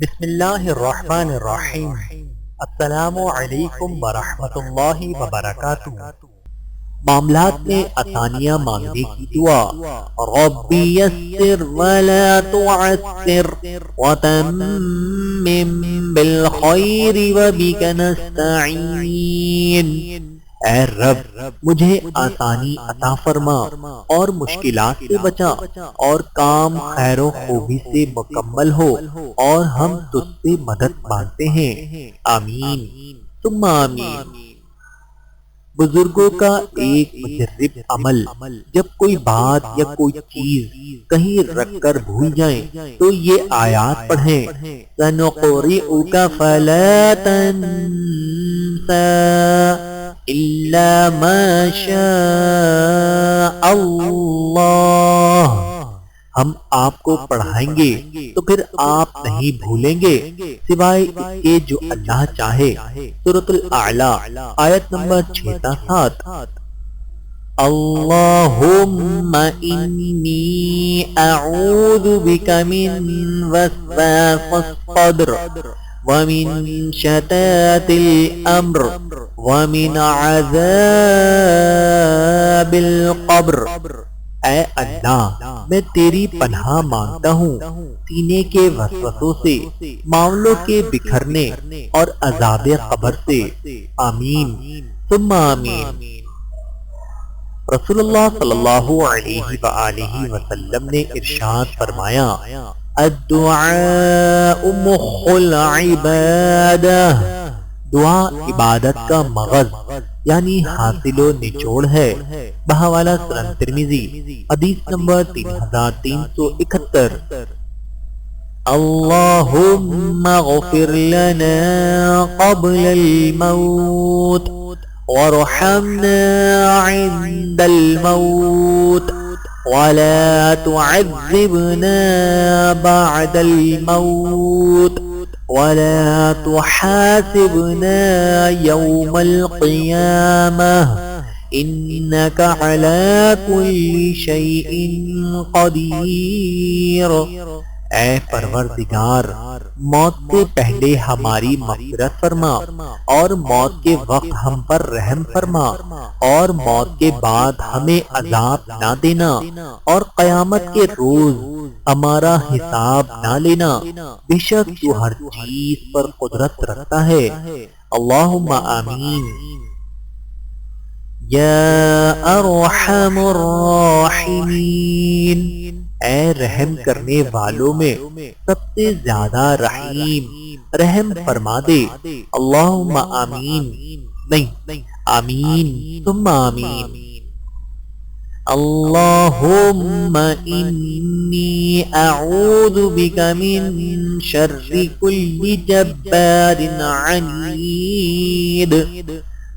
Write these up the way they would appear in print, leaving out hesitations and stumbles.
بسم اللہ الرحمن الرحیم۔ السلام علیکم ورحمۃ اللہ وبرکاتہ۔ معاملات میں آسانیاں مانگنے کی دعا۔ ربی یسر ولا تعسر وتمم بالخیر وبک نستعین۔ اے رب مجھے آسانی عطا فرما اور مشکلات سے بچا، اور کام خیر و خوبی سے مکمل ہو، اور ہم تجھ سے مدد مانگتے ہیں۔ آمین ثم آمین۔ بزرگوں کا ایک مجرب عمل، جب کوئی بات یا کوئی چیز کہیں رکھ کر بھول جائیں تو یہ آیات پڑھیں۔ سَنُقْرِئُكَ فَلَا تَنسَى إِلَّا مَا شَاءَ اللَّهُ۔ ہم آپ کو پڑھائیں گے تو پھر آپ نہیں بھولیں گے سوائے اس کے جو اللہ چاہے۔ سورۃ الاعلیٰ آیت نمبر 6 تا 7۔ اللہم انی اعوذ بک من وسواس الصدر ومن شتات الامر ومن عذاب القبر۔ اے اللہ میں تیری پناہ مانگتا ہوں سینے کے وسوسوں سے، معاملوں کے بکھرنے اور عذاب قبر سے۔ آمین ثم آمین۔ رسول اللہ صلی اللہ علیہ وآلہ وسلم نے ارشاد فرمایا، الدعاء مخ العبادہ۔ دعا عبادت کا مغز یعنی حاصل و نچوڑ ہے۔ بحوالہ سنن ترمذی حدیث نمبر 3371۔ اللہم اغفر لنا قبل الموت وارحمنا عند الموت ولا تعذبنا بعد الموت ولا تحاسبنا يوم القيامة إنك على كل شيء قدير۔ اے پروردگار موت سے پہلے ہماری مغفرت فرما، اور موت کے وقت ہم پر رحم فرما، اور موت کے بعد ہمیں عذاب نہ دینا، اور قیامت کے روز ہمارا حساب نہ لینا، بے شک تو ہر چیز پر قدرت رکھتا ہے۔ اللہم آمین۔ یا ارحم الراحمین۔ اے رحم کرنے والوں میں سب سے زیادہ رحیم، رحم فرما دے۔ اللہم آمین نہیں، آمین ثم آمین۔ اللہم انی اعوذ بک من شر کل جبار عنید۔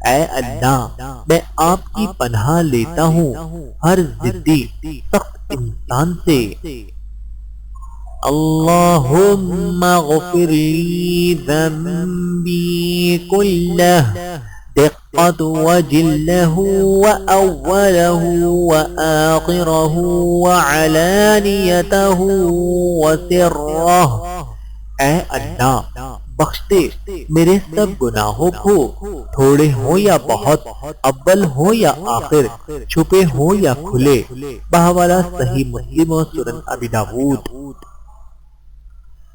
اے اللہ میں آپ کی پناہ لیتا ہوں ہر ضدی سخت انسان سے۔ اللہم اغفر لی ذنبی کلہ دقت وجلہ وأولہ وآخرہ وعلانیتہ وسرہ۔ اے اللہ بخش دے میرے سب گناہوں کو، تھوڑے ہوں یا بہت، اول ہو یا آخر، چھپے ہوں یا کھلے۔ بحوالہ صحیح مسلم و سنن ابی داؤد۔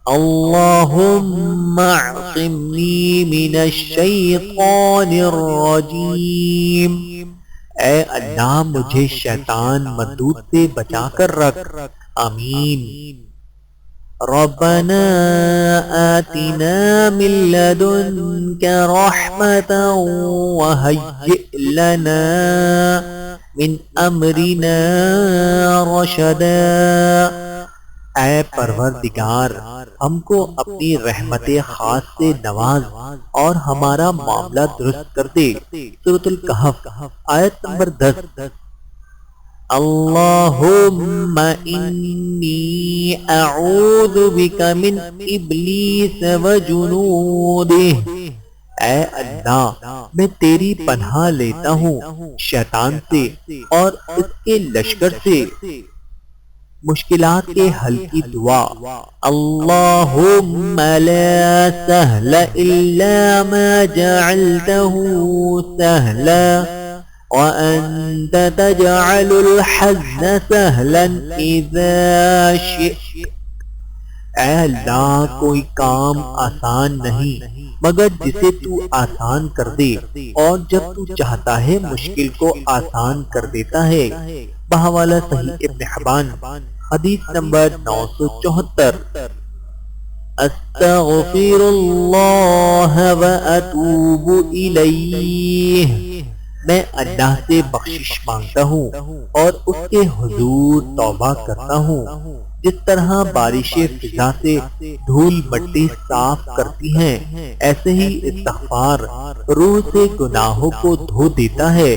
اللہم اعصمنی من الشیطان الرجیم۔ اے اللہ مجھے شیطان مردود سے بچا کر رکھ۔ آمین۔ ربنا آتنا من لدنك رحمة وهيئ لنا من امرنا رشدا۔ اے پروردگار ہم کو اپنی رحمت خاص سے نواز اور ہمارا معاملہ درست کر دے۔ سورۃ الکہف آیت نمبر 10۔ اللہم انی اعوذ بک من ابلیس وجنودہ۔ اے اللہ میں تیری پناہ لیتا ہوں شیطان سے اور اس کے لشکر سے۔ مشکلات کے حل کی دعا اللہم لا سہل الا ما جعلته سہلا وانت تجعل الحزن سہلا اذا شئت۔ اے اللہ، کوئی کام آسان نہیں مگر جسے تو آسان کر دے، اور جب تو چاہتا ہے مشکل کو آسان کر دیتا ہے۔ بحوالہ صحیح ابن حبان، حدیث نمبر 974۔ استغفر اللہ واتوب الیہ، میں اللہ سے بخشش مانگتا ہوں اور اس کے حضور توبہ کرتا ہوں۔ جس طرح بارش فضا سے دھول مٹی صاف کرتی ہیں، ایسے ہی استغفار روح سے گناہوں کو دھو دیتا ہے۔